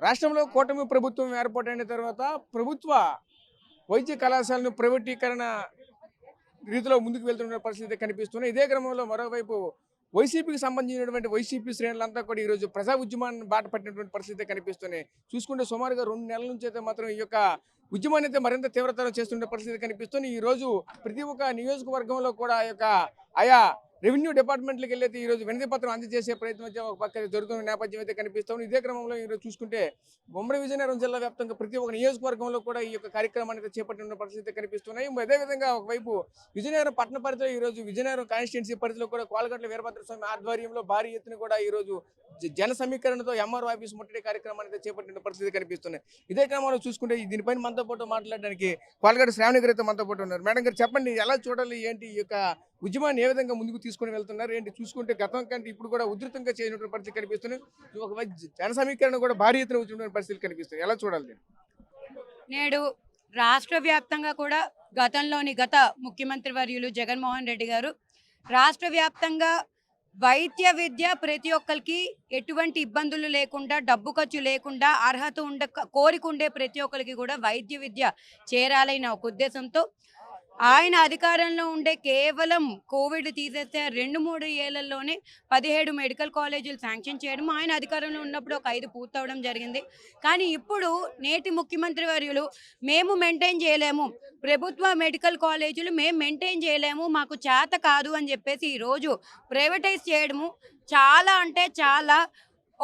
రాష్ట్రంలో కూటమి ప్రభుత్వం ఏర్పాటైన తర్వాత ప్రభుత్వ వైద్య కళాశాలను ప్రైవేటీకరణ రీతిలో ముందుకు వెళ్తున్న పరిస్థితి కనిపిస్తున్నాయి. ఇదే క్రమంలో మరోవైపు వైసీపీకి సంబంధించినటువంటి వైసీపీ శ్రేణులంతా కూడా ఈరోజు ప్రజా ఉద్యమాన్ని బాట పట్టినటువంటి పరిస్థితి కనిపిస్తున్నాయి. చూసుకుంటే సుమారుగా 2 నెలల నుంచి అయితే మాత్రం ఈ యొక్క ఉద్యమాన్ని అయితే మరింత తీవ్రతరం చేస్తున్న పరిస్థితి కనిపిస్తుంది. ఈ రోజు ప్రతి ఒక్క నియోజకవర్గంలో కూడా ఆ యొక్క ఆయా రెవెన్యూ డిపార్ట్మెంట్లకు వెళ్ళైతే ఈరోజు వినతి పత్రం అందజేసే ప్రయత్నం అయితే ఒక పక్క జరుగుతున్న నేపథ్యం అయితే కనిపిస్తుంది. ఇదే క్రమంలో ఈరోజు చూసుకుంటే ఉమ్మడి విజయనగరం జిల్లా వ్యాప్తంగా ప్రతి ఒక్క నియోజకవర్గంలో కూడా ఈ యొక్క కార్యక్రమాన్ని అయితే చేపట్టిన పరిస్థితి కనిపిస్తున్నాయి. అదేవిధంగా ఒకవైపు విజయనగరం పట్టణ పరిధిలో ఈరోజు విజయనగరం కాన్స్టిట్యున్సీ పరిధిలో కూడా కోలగట్ల వీరభద్ర స్వామి ఆధ్వర్యంలో భారీ ఎత్తున కూడా ఈరోజు జన సమీకరణతో ఎంఆర్ఓ ఆఫీస్ ముట్టడి కార్యక్రమాన్ని అయితే చేపట్టిన పరిస్థితి కనిపిస్తున్నాయి. ఇదే క్రమంలో చూసుకుంటే దీనిపైన మనతో పాటు మాట్లాడడానికి కోలగట్ల శ్రావణి గారు అయితే మనతో పాటు ఉన్నారు. మేడం గారు చెప్పండి, ఎలా చూడాలి, ఏంటి ఈ యొక్క ఉద్యమాన్ని ఏ విధంగా ముందుకు తీసుకుని వెళ్తున్నారు ఏంటి? చూసుకుంటే గతం కంటే ఇప్పుడు కూడా ఉధృతంగా చేయనటువంటి పరిస్థితి కనిపిస్తుంది. ఒక జన సమీకరణ కూడా భారీ ఎత్తున వచ్చినటువంటి పరిస్థితులు కనిపిస్తుంది. ఎలా చూడాలి? నేడు రాష్ట్ర వ్యాప్తంగా కూడా గత ముఖ్యమంత్రి వర్యులు జగన్మోహన్ రెడ్డి గారు రాష్ట్ర వ్యాప్తంగా వైద్య విద్య ప్రతి ఒక్కరికి ఎటువంటి ఇబ్బందులు లేకుండా, డబ్బు ఖర్చు లేకుండా, అర్హత కోరికుండే ప్రతి ఒక్కరికి కూడా వైద్య విద్య చేరాలన్న ఒక ఉద్దేశంతో ఆయన అధికారంలో ఉండే కేవలం కోవిడ్ తీసేస్తే 2-3 ఏళ్లలోనే 17 మెడికల్ కాలేజీలు శాంక్షన్ చేయడం, ఆయన అధికారంలో ఉన్నప్పుడు ఒక 5 పూర్తవడం జరిగింది. కానీ ఇప్పుడు నేటి ముఖ్యమంత్రి వర్యులు మేము మెయింటైన్ చేయలేము, ప్రభుత్వ మెడికల్ కాలేజీలు మేము మెయింటైన్ చేయలేము, మాకు చేత కాదు అని చెప్పేసి ఈరోజు ప్రైవేటైజ్ చేయడము చాలా అంటే చాలా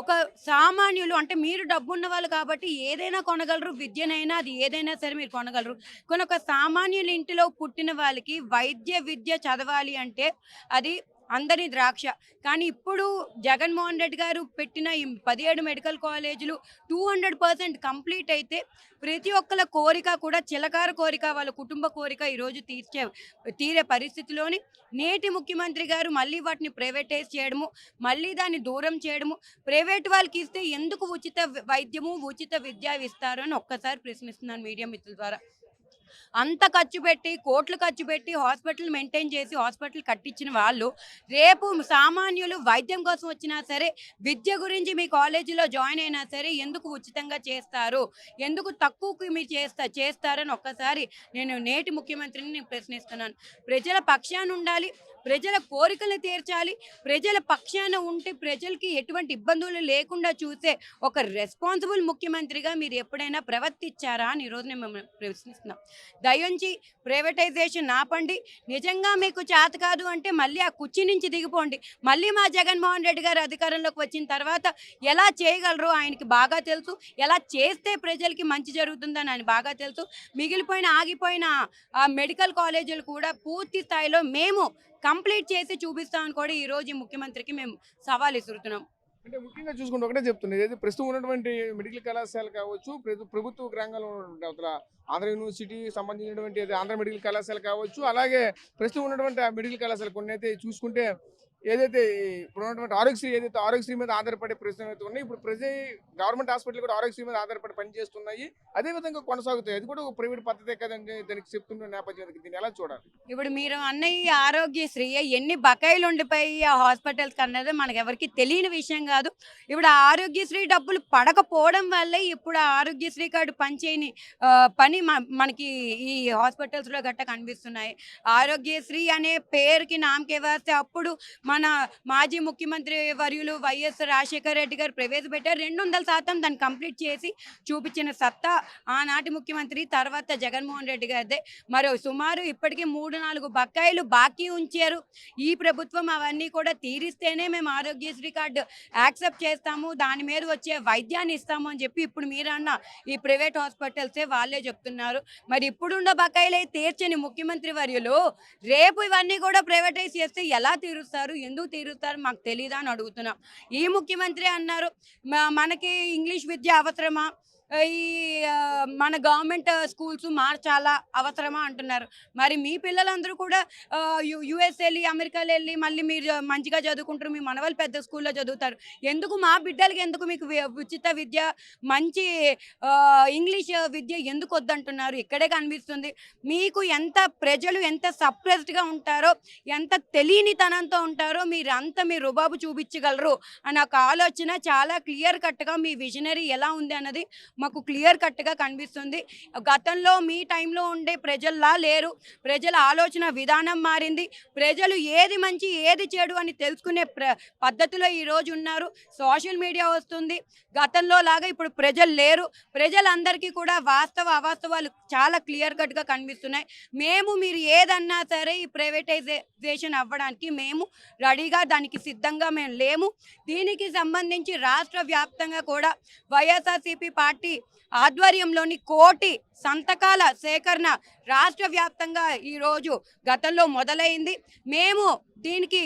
ఒక సామాన్యులు అంటే మీరు డబ్బున్న వాళ్ళు కాబట్టి ఏదైనా కొనగలరు, విద్యనైనా అది ఏదైనా సరే మీరు కొనగలరు. కానీ ఒక సామాన్యుల ఇంటిలో పుట్టిన వాళ్ళకి వైద్య విద్య చదవాలి అంటే అది అందరి ద్రాక్ష. కానీ ఇప్పుడు జగన్మోహన్ రెడ్డి గారు పెట్టిన ఈ 17 మెడికల్ కాలేజీలు 200% కంప్లీట్ అయితే ప్రతి ఒక్కల కోరిక కూడా చిలకార కోరిక, వాళ్ళ కుటుంబ కోరిక ఈరోజు తీరే పరిస్థితిలోని నేటి ముఖ్యమంత్రి గారు మళ్ళీ వాటిని ప్రైవేటైజ్ చేయడము, మళ్ళీ దాన్ని దూరం చేయడము, ప్రైవేట్ వాళ్ళకి ఇస్తే ఎందుకు ఉచిత వైద్యము ఉచిత విద్య ఇస్తారు అని ఒక్కసారి ప్రశ్నిస్తున్నాను మీడియా మిత్రుల ద్వారా. అంత ఖర్చు పెట్టి కోట్లు ఖర్చు పెట్టి హాస్పిటల్ మెయింటైన్ చేసి హాస్పిటల్ కట్టించిన వాళ్ళు రేపు సామాన్యులు వైద్యం కోసం వచ్చినా సరే, విద్య గురించి మీ కాలేజీలో జాయిన్ అయినా సరే ఎందుకు ఉచితంగా చేస్తారు, ఎందుకు తక్కువకి మీరు చేస్తారని ఒక్కసారి నేను నేటి ముఖ్యమంత్రిని ప్రశ్నిస్తున్నాను. ప్రజల పక్షాన ఉండాలి, ప్రజల కోరికలు తీర్చాలి, ప్రజల పక్షాన ఉంటే ప్రజలకి ఎటువంటి ఇబ్బందులు లేకుండా చూసే ఒక రెస్పాన్సిబుల్ ముఖ్యమంత్రిగా మీరు ఎప్పుడైనా ప్రవర్తించారా అని ఈరోజు నేను మిమ్మల్ని ప్రశ్నిస్తున్నాం. దయించి ప్రైవేటైజేషన్ ఆపండి. నిజంగా మీకు చేత కాదు అంటే మళ్ళీ ఆ కుర్చీ నుంచి దిగిపోండి. మళ్ళీ మా జగన్మోహన్ రెడ్డి గారు అధికారంలోకి వచ్చిన తర్వాత ఎలా చేయగలరో ఆయనకి బాగా తెలుసు, ఎలా చేస్తే ప్రజలకి మంచి జరుగుతుందని ఆయన బాగా తెలుసు. ఆగిపోయిన ఆ మెడికల్ కాలేజీలు కూడా పూర్తి స్థాయిలో మేము కంప్లీట్ చేసి చూపిస్తామని కూడా ఈరోజు ఈ ముఖ్యమంత్రికి మేము సవాల్ విసురుతున్నాం. అంటే ముఖ్యంగా చూసుకుంటే ఒకటే చెప్తుంది, ఏది ప్రస్తుతం ఉన్నటువంటి మెడికల్ కళాశాల కావచ్చు, ప్రభుత్వ రంగంలో ఉన్నటువంటి అవతల ఆంధ్ర యూనివర్సిటీ సంబంధించినటువంటి ఆంధ్ర మెడికల్ కళాశాల కావచ్చు, అలాగే ప్రస్తుతం ఉన్నటువంటి ఆ మెడికల్ కళాశాల కొన్ని అయితే చూసుకుంటే ఏదైతే ఇప్పుడు ఉన్నటువంటి ఆరోగ్యశ్రీ మీద ఆధారపడే ప్రశ్నలు అయితే ఉన్నాయి. ఇప్పుడు గవర్నమెంట్ హాస్పిటల్ కూడా ఆరోగ్యశ్రీ మీద ఆధారపడి పనిచేస్తున్నాయి, అదేవిధంగా కొనసాగుతాయి. అది కూడా ఒక ప్రైవేట్ పద్ధతే కదండి దానికి చెప్తున్న నేపథ్యం. దీన్ని ఎలా చూడాలి? ఇప్పుడు మీరు అన్నయ్య ఆరోగ్యశ్రీ ఎన్ని బకాయిలు ఉండిపోయి ఆ హాస్పిటల్స్ అన్నది మనకు ఎవరికి తెలియని విషయం కాదు. ఇప్పుడు ఆ ఆరోగ్యశ్రీ డబ్బులు పడకపోవడం వల్లే ఇప్పుడు ఆ ఆరోగ్యశ్రీ కార్డు పనిచేయని పని మనకి ఈ హాస్పిటల్స్లో గట్ట కనిపిస్తున్నాయి. ఆరోగ్యశ్రీ అనే పేరుకి నామకే వేస్తే అప్పుడు మన మాజీ ముఖ్యమంత్రి వర్యులు వైఎస్ రాజశేఖర రెడ్డి గారు ప్రవేశపెట్టారు. 200% దాన్ని కంప్లీట్ చేసి చూపించిన సత్తా ఆనాటి ముఖ్యమంత్రి తర్వాత జగన్మోహన్ రెడ్డి గారిదే. మరో సుమారు ఇప్పటికీ 3-4 బకాయిలు బాకీ ఉంచారు. ఈ ప్రభుత్వం అవన్నీ కూడా తీరిస్తేనే మేము ఆరోగ్యశ్రీ కార్డు యాక్సెప్ట్ చేస్తాము, దాని మీద వచ్చే వైద్యాన్ని ఇస్తాము అని చెప్పి ఇప్పుడు మీరన్న ఈ ప్రైవేట్ హాస్పిటల్సే వాళ్ళే చెప్తున్నారు. మరి ఇప్పుడున్న బకాయిలే తీర్చని ముఖ్యమంత్రి వర్యులు రేపు ఇవన్నీ కూడా ప్రైవేటైజ్ చేస్తే ఎలా తీరుస్తారు, ఎందుకు తీరుస్తారు మాకు తెలీదా అని అడుగుతున్నాం. ఈ ముఖ్యమంత్రి అన్నారు మనకి ఇంగ్లీష్ విద్య అవసరమా, ఈ మన గవర్నమెంట్ స్కూల్స్ మార్చాలా అవసరమా అంటున్నారు. మరి మీ పిల్లలందరూ కూడా యుఎస్ వెళ్ళి అమెరికాలో వెళ్ళి మళ్ళీ మీరు మంచిగా చదువుకుంటారు, మీ మనవాళ్ళు పెద్ద స్కూల్లో చదువుతారు. ఎందుకు మా బిడ్డలకి ఎందుకు మీకు ఉచిత విద్య మంచి ఇంగ్లీష్ విద్య ఎందుకు వద్దంటున్నారు? ఇక్కడే కనిపిస్తుంది మీకు ప్రజలు ఎంత సప్రెస్డ్గా ఉంటారో, ఎంత తెలియనితనంతో ఉంటారో మీ రుబాబు చూపించగలరు అని ఒక ఆలోచన చాలా క్లియర్ కట్గా మీ విజనరీ ఎలా ఉంది అన్నది మాకు క్లియర్ కట్గా కనిపిస్తుంది. గతంలో మీ టైంలో ఉండే ప్రజల్లా లేరు. ప్రజల ఆలోచన విధానం మారింది. ప్రజలు ఏది మంచి ఏది చెడు అని తెలుసుకునే పద్ధతిలో ఈరోజు ఉన్నారు. సోషల్ మీడియా వస్తుంది. గతంలో లాగా ఇప్పుడు ప్రజలు లేరు. ప్రజలందరికీ కూడా అవాస్తవాలు చాలా క్లియర్ కట్గా కనిపిస్తున్నాయి. మీరు ఏదన్నా సరే ఈ ప్రైవేటైజేషన్ అవ్వడానికి మేము రెడీగా దానికి సిద్ధంగా మేము లేము. దీనికి సంబంధించి రాష్ట్ర వ్యాప్తంగా కూడా వైఎస్ఆర్సీపీ పార్టీ ఆధ్వర్యంలోని 1 కోటి సంతకాల సేకరణ రాష్ట్ర వ్యాప్తంగా ఈరోజు గతంలో మొదలైంది. మేము దీనికి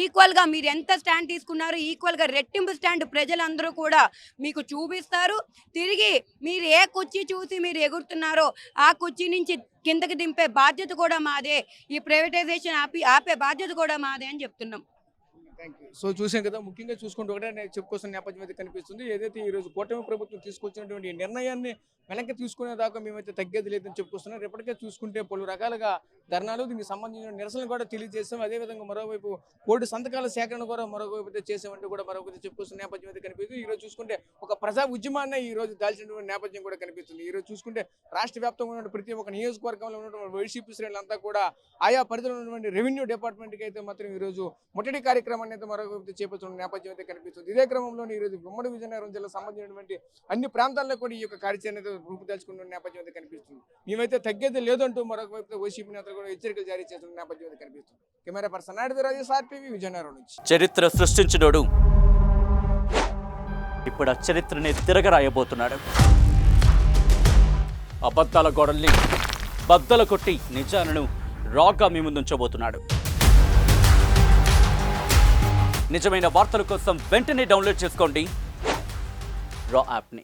ఈక్వల్గా మీరు ఎంత స్టాండ్ తీసుకున్నారో ఈక్వల్గా రెట్టింపు స్టాండ్ ప్రజలందరూ కూడా మీకు చూపిస్తారు. తిరిగి మీరు ఏ కుర్చీ చూసి మీరు ఎగురుతున్నారో ఆ కుర్చీ నుంచి కిందకి దింపే బాధ్యత కూడా మాదే. ఈ ప్రైవేటైజేషన్ ఆపే బాధ్యత కూడా మాదే అని చెప్తున్నాం. సో చూసాం కదా, ముఖ్యంగా చూసుకుంటూ ఒకటే నేను చెప్పుకోవాల్సిన నేపథ్యం అయితే కనిపిస్తుంది. ఏదైతే ఈరోజు కూటమి ప్రభుత్వం తీసుకొచ్చినటువంటి ఈ నిర్ణయాన్ని వెనక్కి తీసుకునేదాకా మేమైతే తగ్గేది లేదని చెప్పుకొస్తున్నాం. రేపటికే చూసుకుంటే పలు రకాలుగా ధర్నాలు, దీనికి సంబంధించిన నిరసనలు కూడా తెలియజేస్తాం. అదేవిధంగా మరోవైపు 1 కోటి సంతకాల సేకరణ కూడా మరోవైపు అయితే చేసామంటే కూడా మరొకటి చెప్పుకొస్తున్న నేపథ్యం అయితే కనిపిస్తుంది. ఈరోజు చూసుకుంటే ఒక ప్రజా ఉద్యమాన్ని ఈ రోజు దాల్చినటువంటి నేపథ్యం కూడా కనిపిస్తుంది. ఈరోజు చూసుకుంటే రాష్ట్ర వ్యాప్తంగా ఉన్న ప్రతి ఒక్క నియోజకవర్గంలో ఉన్నటువంటి వైసీపీ శ్రేణులంతా కూడా ఆయా పరిధిలో ఉన్నటువంటి రెవెన్యూ డిపార్ట్మెంట్కి అయితే మాత్రం ఈరోజు ముట్టడి కార్యక్రమాన్ని అయితే మరొకటి చేపడుతున్న నేపథ్యం అయితే కనిపిస్తుంది. ఇదే క్రమంలో ఈరోజు ఉమ్మడి విజయనగరం జిల్లా సంబంధించినటువంటి అన్ని ప్రాంతాల్లో కూడా ఈ యొక్క కార్యాచరణ రూపుదాల్చుకున్న నేపథ్యం అయితే కనిపిస్తుంది. మేమైతే తగ్గేది లేదంటూ మరొక వైపు వైసీపీ నేతలు కూడా హెచ్చరికలు జారీ చేస్తున్న నేపథ్యం అయితే కనిపిస్తుంది. కెమెరా పర్సన్ నాయుడు సార్టీవీ విజయనగరం నుంచి. చరిత్ర సృష్టించినోడు ఇప్పుడు ఆ చరిత్రని తిరగరాయబోతున్నాడు. అబద్ధాల గోడల్ని బద్దలు కొట్టి నిజాలను రాగా మీ ముందుంచబోతున్నాడు. నిజమైన వార్తల కోసం వెంటనే డౌన్లోడ్ చేసుకోండి రా యాప్ని.